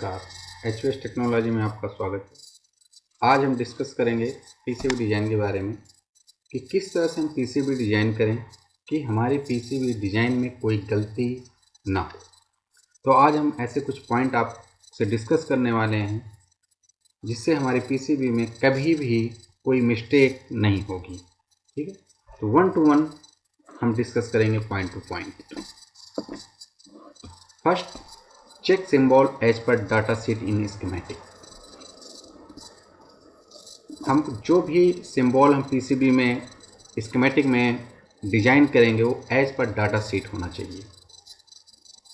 नमस्कार। एचवीएस टेक्नोलॉजी में आपका स्वागत है। आज हम डिस्कस करेंगे पीसीबी डिज़ाइन के बारे में कि किस तरह से हम पीसीबी डिज़ाइन करें कि हमारी पीसीबी डिज़ाइन में कोई गलती ना हो। तो आज हम ऐसे कुछ पॉइंट आपसे डिस्कस करने वाले हैं जिससे हमारी पीसीबी में कभी भी कोई मिस्टेक नहीं होगी। ठीक है, तो 1 to 1 हम डिस्कस करेंगे point to point. First, check symbol as पर डाटा शीट इन स्कीमेटिक। हम जो भी सिंबल हम पीसीबी में स्कीमेटिक में डिजाइन करेंगे वो एज पर डाटा शीट होना चाहिए।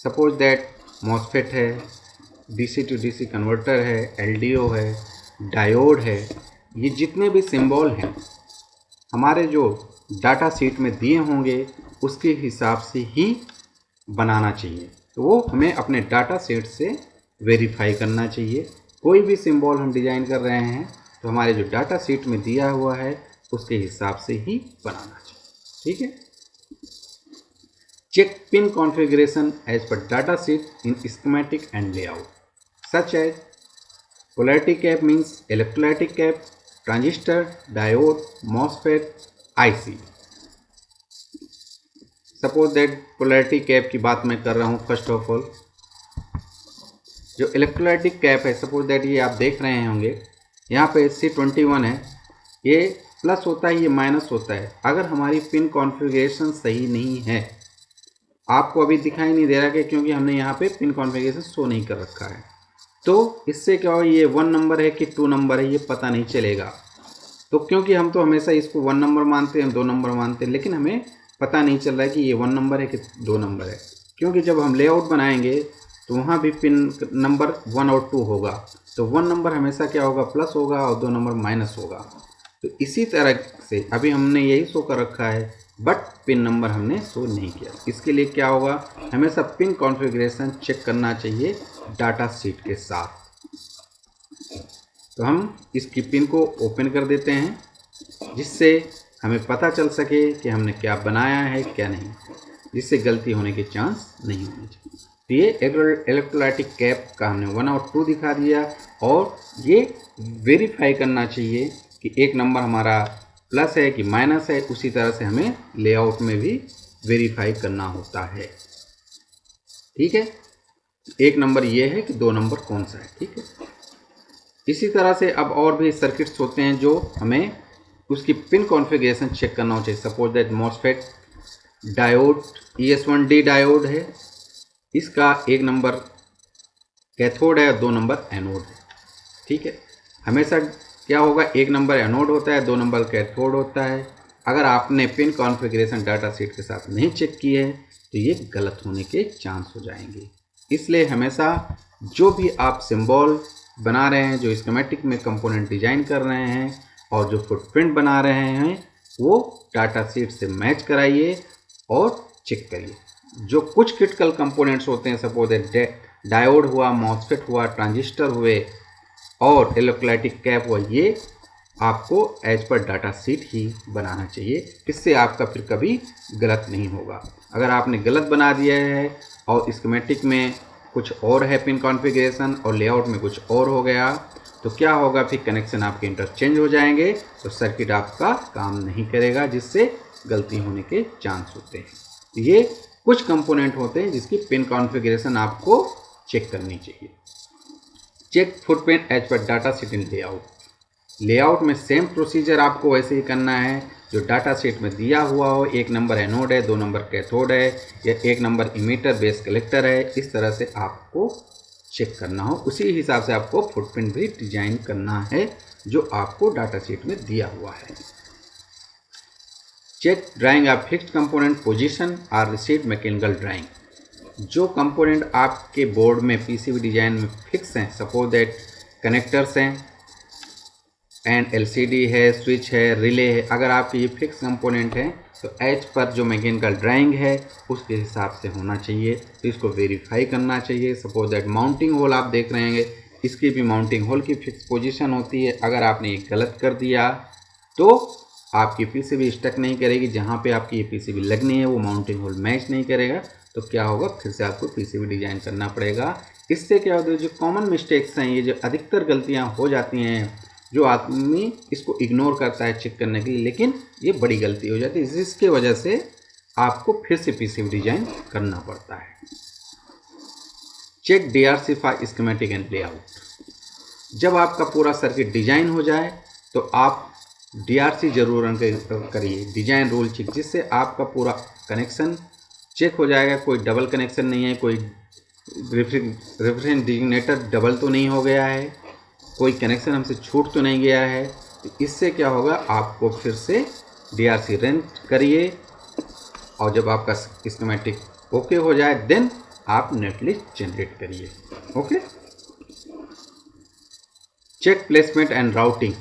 सपोज दैट मॉसफेट है, डीसी टू डीसी कन्वर्टर है, एलडीओ है, डायोड है, ये जितने भी सिंबल हैं हमारे जो डाटा शीट में दिए होंगे उसके हिसाब से ही बनाना चाहिए। तो वो हमें अपने डाटा शीट से वेरीफाई करना चाहिए। कोई भी सिंबल हम डिज़ाइन कर रहे हैं तो हमारे जो डाटा शीट में दिया हुआ है उसके हिसाब से ही बनाना चाहिए। ठीक है। चेक पिन कॉन्फ़िगरेशन एज पर data sheet in schematic and layout such as polarity cap means electrolytic cap, transistor, diode, MOSFET, IC. Suppose that polarity cap की बात मैं कर रहा हूँ। फर्स्ट ऑफ ऑल जो इलेक्ट्रोलाइटिक कैप है, सपोज दैट ये आप देख रहे होंगे यहाँ पे C21 है, ये प्लस होता है, ये माइनस होता है। अगर हमारी पिन कॉन्फ़िगरेशन सही नहीं है, आपको अभी दिखाई नहीं दे रहा कि क्योंकि हमने यहाँ पे पिन कॉन्फ़िगरेशन शो नहीं कर रखा है, तो इससे क्या हो, ये 1 नंबर है कि 2 नंबर है ये पता नहीं चलेगा। तो क्योंकि हम तो हमेशा इसको 1 नंबर मानते हैं, 2 नंबर मानते हैं, लेकिन हमें पता नहीं चल रहा है कि ये 1 नंबर है कि 2 नंबर है। क्योंकि जब हम लेआउट बनाएंगे तो वहाँ भी पिन नंबर 1 और 2 होगा, तो 1 नंबर हमेशा क्या होगा, प्लस होगा, और 2 नंबर माइनस होगा। तो इसी तरह से अभी हमने यही शो कर रखा है बट पिन नंबर हमने शो नहीं किया। इसके लिए क्या होगा, हमेशा पिन कॉन्फ़िगरेशन चेक करना चाहिए डाटा शीट के साथ। तो हम इसकी पिन को ओपन कर देते हैं जिससे हमें पता चल सके कि हमने क्या बनाया है क्या नहीं, जिससे गलती होने के चांस नहीं होने चाहिए। तो ये इलेक्ट्रोलाइटिक कैप का हमने 1 और 2 दिखा दिया, और ये वेरीफाई करना चाहिए कि 1 नंबर हमारा प्लस है कि माइनस है। उसी तरह से हमें लेआउट में भी वेरीफाई करना होता है। ठीक है, 1 नंबर ये है कि 2 नंबर कौन सा है। ठीक है, इसी तरह से अब और भी सर्किट्स होते हैं जो हमें उसकी पिन कॉन्फ़िगरेशन चेक करना चाहिए। Suppose that MOSFET diode ES1D diode है, इसका 1 नंबर कैथोड है और 2 नंबर एनोड है। ठीक है, हमेशा क्या होगा, 1 नंबर एनोड होता है, 2 नंबर कैथोड होता है। अगर आपने पिन कॉन्फ़िगरेशन डाटा शीट के साथ नहीं चेक की है तो ये गलत होने के चांस हो जाएंगे। इसलिए हमेशा जो भी आप सिंबल बना रहे हैं, जो स्कीमेटिक में कंपोनेंट डिजाइन कर रहे हैं और जो फुटप्रिंट बना रहे हैं, वो डाटा शीट से मैच कराइए और चेक करिए। जो कुछ क्रिटिकल कंपोनेंट्स होते हैं, सपोज डायोड हुआ, मॉसफेट हुआ, ट्रांजिस्टर हुए और इलेक्ट्रोलाइटिक कैप हुआ, ये आपको एज पर डाटा शीट ही बनाना चाहिए। इससे आपका फिर कभी गलत नहीं होगा। अगर आपने गलत बना दिया है और स्कीमेटिक में कुछ और है पिन कॉन्फ़िगरेशन और लेआउट में कुछ और हो गया, तो क्या होगा, फिर कनेक्शन आपके इंटरचेंज हो जाएंगे, तो सर्किट आपका काम नहीं करेगा, जिससे गलती होने के चांस होते हैं। ये कुछ कंपोनेंट होते हैं जिसकी पिन कॉन्फ़िगरेशन आपको चेक करनी चाहिए। चेक फुटप्रिंट एज पर data sheet in layout. Layout में सेम प्रोसीजर आपको वैसे ही करना है जो डाटा शीट में दिया हुआ हो। 1 नंबर एनोड है, 2 नंबर कैथोड है, या 1 नंबर इमीटर बेस कलेक्टर है। इस तरह से आपको चेक करना हो, उसी हिसाब से आपको फुटप्रिंट भी डिजाइन करना है जो आपको डाटा शीट में दिया हुआ है। Check drawing of fixed component position और रिसीव्ड मैकेनिकल ड्राइंग। जो कंपोनेंट आपके बोर्ड में पीसीबी डिजाइन में फिक्स हैं, सपोज दैट कनेक्टर्स हैं एंड LCD है, स्विच है, रिले है, अगर आपके ये फिक्स कंपोनेंट हैं तो एज पर जो मैकेनिकल ड्राइंग है उसके हिसाब से होना चाहिए। तो इसको वेरीफाई करना चाहिए। सपोज दैट माउंटिंग होल आप देख रहे हैं, इसकी भी माउंटिंग होल की फिक्स पोजीशन होती है। अगर आपने ये गलत कर दिया तो आपकी पीसीबी स्टक नहीं करेगी। जहाँ पे आपकी ये पीसीबी लगनी है वो माउंटिंग होल मैच नहीं करेगा, तो क्या होगा, फिर से आपको पीसीबी डिजाइन करना पड़ेगा। इससे क्या होता है, जो कॉमन मिस्टेक्स हैं, ये जो अधिकतर गलतियां हो जाती हैं, जो आदमी इसको इग्नोर करता है चेक करने के लिए, लेकिन ये बड़ी गलती हो जाती है, जिसके वजह से आपको फिर से पीसीबी डिजाइन करना पड़ता है। Check DRC for schematic and layout. जब आपका पूरा सर्किट डिजाइन हो जाए तो आप DRC जरूर रन करिए, डिजाइन रूल चेक, जिससे आपका पूरा कनेक्शन चेक हो जाएगा, कोई डबल कनेक्शन नहीं है, कोई रेफरेंस डिजिग्नेटर डबल तो नहीं हो गया है, कोई कनेक्शन हमसे छूट तो नहीं गया है। तो इससे क्या होगा, आपको फिर से DRC रन करिए, और जब आपका स्कीमेटिक ओके हो जाए देन आप नेटलिस्ट जनरेट करिए। Okay. Check placement and routing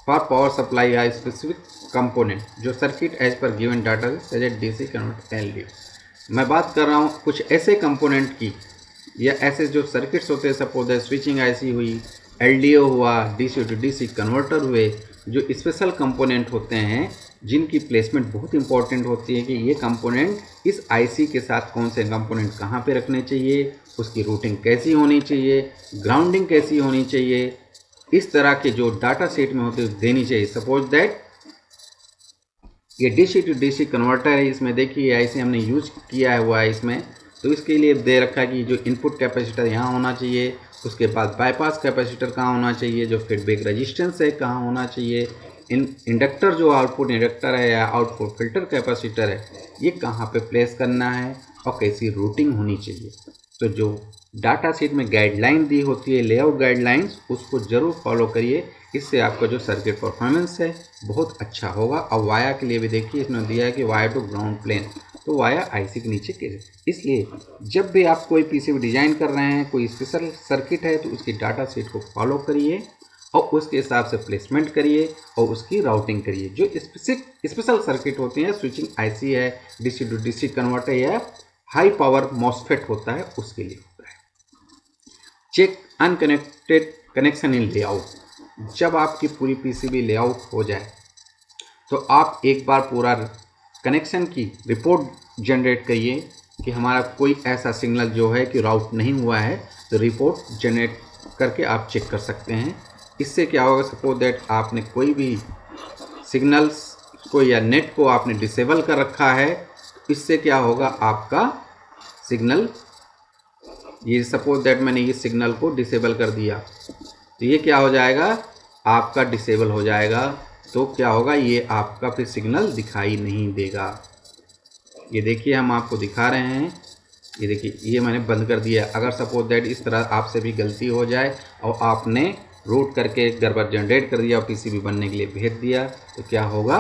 for power supply या स्पेसिफिक कंपोनेंट जो सर्किट एज पर given data suggest DC convert LDO। मैं बात कर रहा हूँ कुछ ऐसे कंपोनेंट की या ऐसे जो सर्किट्स होते हैं, सपोज दैट स्विचिंग IC हुई, LDO हुआ, DC to DC कन्वर्टर हुए, जो स्पेशल कंपोनेंट होते हैं जिनकी प्लेसमेंट बहुत इंपॉर्टेंट होती है कि ये कंपोनेंट इस IC के साथ कौन से कंपोनेंट कहाँ पे रखने चाहिए, उसकी रूटिंग कैसी होनी चाहिए, ग्राउंडिंग कैसी होनी चाहिए, इस तरह के जो डाटा सेट में होते देनी चाहिए। सपोज दैट ये DC to DC कन्वर्टर है, इसमें देखिए IC हमने यूज किया हुआ है इसमें, तो इसके लिए दे रखा है कि जो इनपुट कैपेसिटर यहाँ होना चाहिए, उसके बाद बाईपास कैपेसिटर कहाँ होना चाहिए, जो फीडबैक रेजिस्टेंस है कहाँ होना चाहिए, इंडक्टर जो आउटपुट इंडक्टर है या आउटपुट फिल्टर कैपेसिटर है ये कहाँ पे प्लेस करना है, और कैसी रूटिंग होनी चाहिए। तो जो डाटा शीट में गाइडलाइन दी होती है, लेआउट गाइडलाइंस, उसको ज़रूर फॉलो करिए, इससे आपका जो सर्किट परफॉर्मेंस है बहुत अच्छा होगा। और वाया के लिए भी देखिए, इसमें दिया है कि वाया टू ग्राउंड प्लेन, तो वाया IC के नीचे कैसे। इसलिए जब भी आप कोई PCB डिजाइन कर रहे हैं, कोई स्पेशल सर्किट है, तो उसकी डाटा शीट को फॉलो करिए और उसके हिसाब से प्लेसमेंट करिए और उसकी राउटिंग करिए। जो स्पेशल सर्किट होते हैं, स्विचिंग IC है, DC to DC कन्वर्टर या हाई पावर मॉसफेट होता है, उसके लिए होता है। Check unconnected connection in layout. जब आपकी पूरी PCB लेआउट हो जाए तो आप एक बार पूरा कनेक्शन की रिपोर्ट जनरेट करिए कि हमारा कोई ऐसा सिग्नल जो है कि राउट नहीं हुआ है, तो रिपोर्ट जनरेट करके आप चेक कर सकते हैं। इससे क्या होगा, सपोज दैट आपने कोई भी सिग्नल्स को या नेट को आपने डिसेबल कर रखा है, इससे क्या होगा, आपका सिग्नल, ये सपोज दैट मैंने ये सिग्नल को डिसेबल कर दिया, तो ये क्या हो जाएगा, आपका डिसेबल हो जाएगा। तो क्या होगा, ये आपका फिर सिग्नल दिखाई नहीं देगा। ये देखिए हम आपको दिखा रहे हैं, ये देखिए ये मैंने बंद कर दिया। अगर सपोज दैट इस तरह आपसे भी गलती हो जाए और आपने रूट करके गड़बड़ जनरेट कर दिया और PCB बनने के लिए भेज दिया, तो क्या होगा,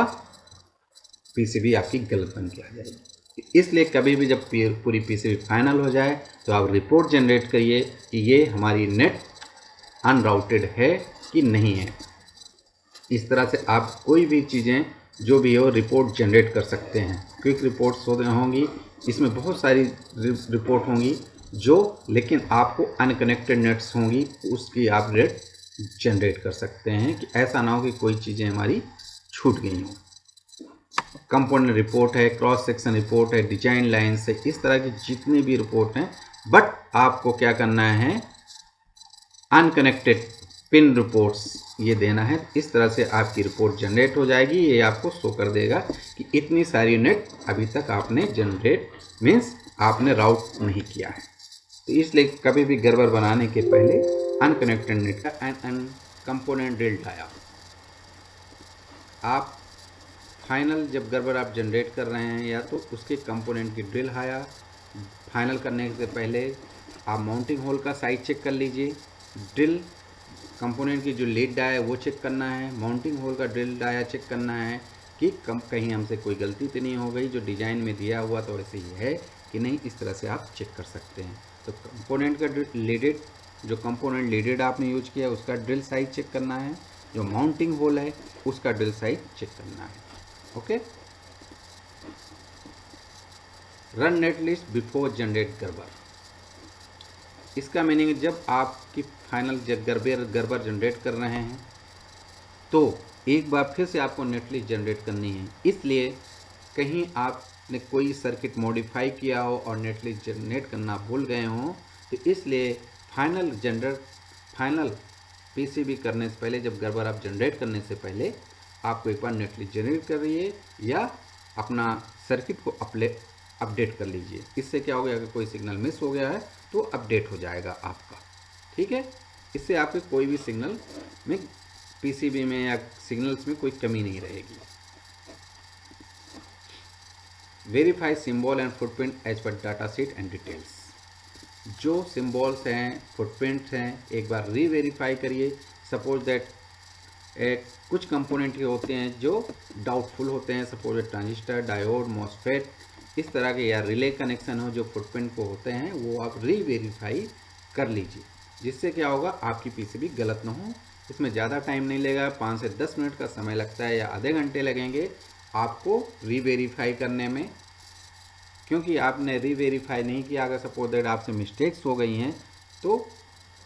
PCB आपकी गलत बन के आ जाएगी। इसलिए कभी भी जब पूरी PCB फाइनल हो जाए तो आप रिपोर्ट जनरेट करिए कि ये हमारी नेट अनराउटेड है कि नहीं है। इस तरह से आप कोई भी चीज़ें जो भी हो रिपोर्ट जनरेट कर सकते हैं। क्विक रिपोर्ट्स होंगी, इसमें बहुत सारी रिपोर्ट होंगी जो, लेकिन आपको अनकनेक्टेड नेट्स होंगी, उसकी आप रेट जनरेट कर सकते हैं कि ऐसा ना हो कि कोई चीज़ें हमारी छूट गई हों। कंपोनेंट रिपोर्ट है, क्रॉस सेक्शन रिपोर्ट है, डिजाइन लाइन्स है, इस तरह की जितनी भी रिपोर्ट हैं, बट आपको क्या करना है, अनकनेक्टेड पिन रिपोर्ट्स ये देना है। इस तरह से आपकी रिपोर्ट जनरेट हो जाएगी। ये आपको शो कर देगा कि इतनी सारी नेट अभी तक आपने जनरेट, मीन्स आपने राउट नहीं किया है। तो इसलिए कभी भी गड़बड़ बनाने के पहले अनकनेक्टेड नेट का एन कंपोनेंट ड्रिल लाया। आप फाइनल जब गड़बड़ आप जनरेट कर रहे हैं, या तो उसके कंपोनेंट की ड्रिल आया, फाइनल करने से पहले आप माउंटिंग होल का साइज चेक कर लीजिए, ड्रिल कंपोनेंट की जो लीड डाया है वो चेक करना है, माउंटिंग होल का ड्रिल डाया चेक करना है कि कहीं हमसे कोई गलती तो नहीं हो गई, जो डिज़ाइन में दिया हुआ तो वैसे ही है कि नहीं। इस तरह से आप चेक कर सकते हैं। तो कंपोनेंट का लीडेड, जो कंपोनेंट लीडेड आपने यूज किया उसका ड्रिल साइज चेक करना है, जो माउंटिंग होल है उसका ड्रिल साइज चेक करना है। Okay. Run net list before generate गड़बड़। इसका मीनिंग जब आपकी फाइनल गड़बड़ जनरेट कर रहे हैं तो एक बार फिर से आपको नेटलिस्ट जनरेट करनी है। इसलिए कहीं आपने कोई सर्किट मॉडिफाई किया हो और नेटलिस्ट जनरेट करना भूल गए हों, तो तो इसलिए फाइनल पीसीबी करने से पहले, जब गड़बड़ आप जनरेट करने से पहले आपको एक बार नेटलिस्ट जनरेट कर रही है या अपना सर्किट को अपडेट कर लीजिए। इससे क्या हो गया, अगर कोई सिग्नल मिस हो गया है तो अपडेट हो जाएगा आपका। ठीक है, इससे आपके कोई भी सिग्नल में पीसीबी में या सिग्नल्स में कोई कमी नहीं रहेगी। Verify symbol and footprint as पर डाटा शीट एंड डिटेल्स। जो सिंबल्स हैं, फुटप्रिंट्स हैं, एक बार रीवेरीफाई करिए। सपोज दैट कुछ कंपोनेंट होते हैं जो डाउटफुल होते हैं, सपोज ट्रांजिस्टर, डायोड, मॉसफेट, इस तरह के या रिले कनेक्शन हो जो फुटप्रिंट को होते हैं, वो आप रीवेरीफाई कर लीजिए। जिससे क्या होगा, आपकी पीसीबी गलत ना हो। इसमें ज़्यादा टाइम नहीं लगेगा, 5 से 10 मिनट का समय लगता है या आधे घंटे लगेंगे आपको रीवेरीफाई करने में। क्योंकि आपने रीवेरीफाई नहीं किया, अगर सपोज दैट आपसे मिस्टेक्स हो गई हैं तो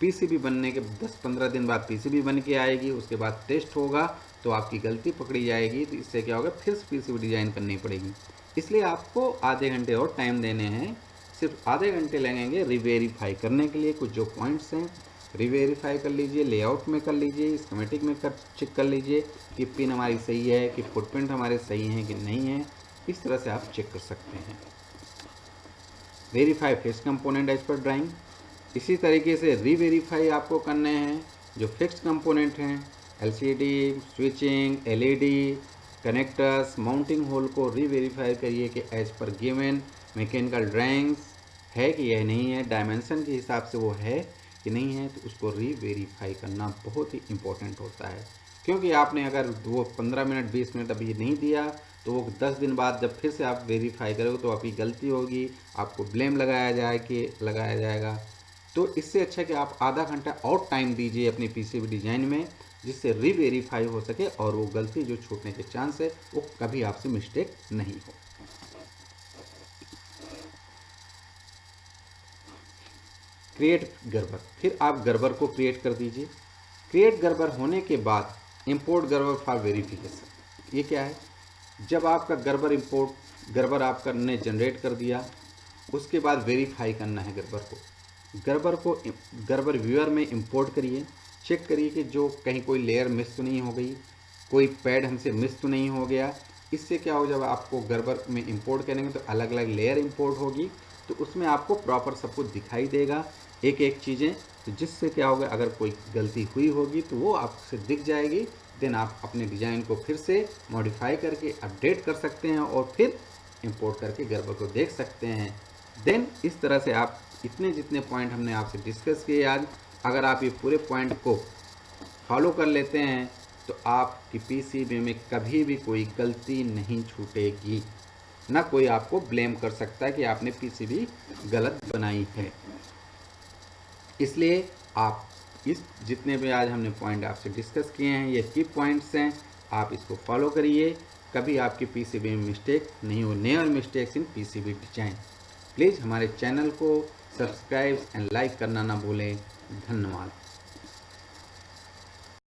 पीसीबी बनने के 10-15 दिन बाद पीसीबी बन के आएगी, उसके बाद टेस्ट होगा तो आपकी गलती पकड़ी जाएगी। तो इससे क्या होगा, फिर से पीसीबी डिज़ाइन करनी पड़ेगी। इसलिए आपको आधे घंटे और टाइम देने हैं, सिर्फ आधे घंटे लगेंगे रीवेरीफाई करने के लिए। कुछ जो पॉइंट्स हैं रीवेरीफाई कर लीजिए, लेआउट में कर लीजिए, स्कीमेटिक में चेक कर लीजिए कि पिन हमारी सही है, कि फुटप्रिंट हमारे सही हैं कि नहीं है। इस तरह से आप चेक कर सकते हैं। वेरीफाई फिक्स्ड कंपोनेंट एज पर ड्राइंग। इसी तरीके से रीवेरीफाई आपको करने हैं जो फिक्स्ड कंपोनेंट हैं, LCD, switching, LED, connectors, mounting hole को रीवेरीफाई करिए कि एज पर गिवन मैकेनिकल ड्राइंग्स है कि यह नहीं है, डायमेंशन के हिसाब से वो है कि नहीं है। तो उसको रीवेरीफाई करना बहुत ही इम्पोर्टेंट होता है। क्योंकि आपने अगर वो 15 मिनट 20 मिनट अभी नहीं दिया तो वो 10 दिन बाद जब फिर से आप वेरीफाई करोगे तो आपकी गलती होगी, आपको ब्लेम लगाया जाएगा। तो इससे अच्छा कि आप आधा घंटा और टाइम दीजिए अपनी पीसीबी डिज़ाइन में, जिससे रीवेरीफाई हो सके और वो गलती जो छूटने के चांस है वो कभी आपसे मिस्टेक नहीं हो। क्रिएट गड़बड़, फिर आप गड़बड़ को क्रिएट कर दीजिए। क्रिएट गड़बड़ होने के बाद इंपोर्ट गड़बड़ फॉर वेरिफिकेशन। ये क्या है, जब आपका गड़बड़ आपका ने जनरेट कर दिया, उसके बाद वेरीफाई करना है गड़बड़ व्यूअर में इंपोर्ट करिए। चेक करिए कि जो कहीं कोई लेयर मिस तो नहीं हो गई, कोई पैड हमसे मिस तो नहीं हो गया। इससे क्या हो, जब आपको गड़बड़ में इंपोर्ट करेंगे तो अलग अलग लेयर इंपोर्ट होगी, तो उसमें आपको प्रॉपर सब कुछ दिखाई देगा, एक एक चीज़ें। तो जिससे क्या होगा, अगर कोई गलती हुई होगी तो वो आपसे दिख जाएगी। देन आप अपने डिज़ाइन को फिर से मॉडिफाई करके अपडेट कर सकते हैं और फिर इंपोर्ट करके गड़बड़ को देख सकते हैं। देन इस तरह से आप जितने पॉइंट हमने आपसे डिस्कस किए आज, अगर आप ये पूरे पॉइंट को फॉलो कर लेते हैं तो आपकी पीसीबी में कभी भी कोई गलती नहीं छूटेगी, ना कोई आपको ब्लेम कर सकता है कि आपने पीसीबी गलत बनाई है। इसलिए आप जितने भी आज हमने पॉइंट आपसे डिस्कस किए हैं, ये की पॉइंट्स हैं, आप इसको फॉलो करिए। कभी आपकी पीसीबी में मिस्टेक नहीं हो। Never mistakes in PCB design. Please हमारे चैनल को सब्सक्राइब एंड लाइक करना ना भूलें। धन्यवाद।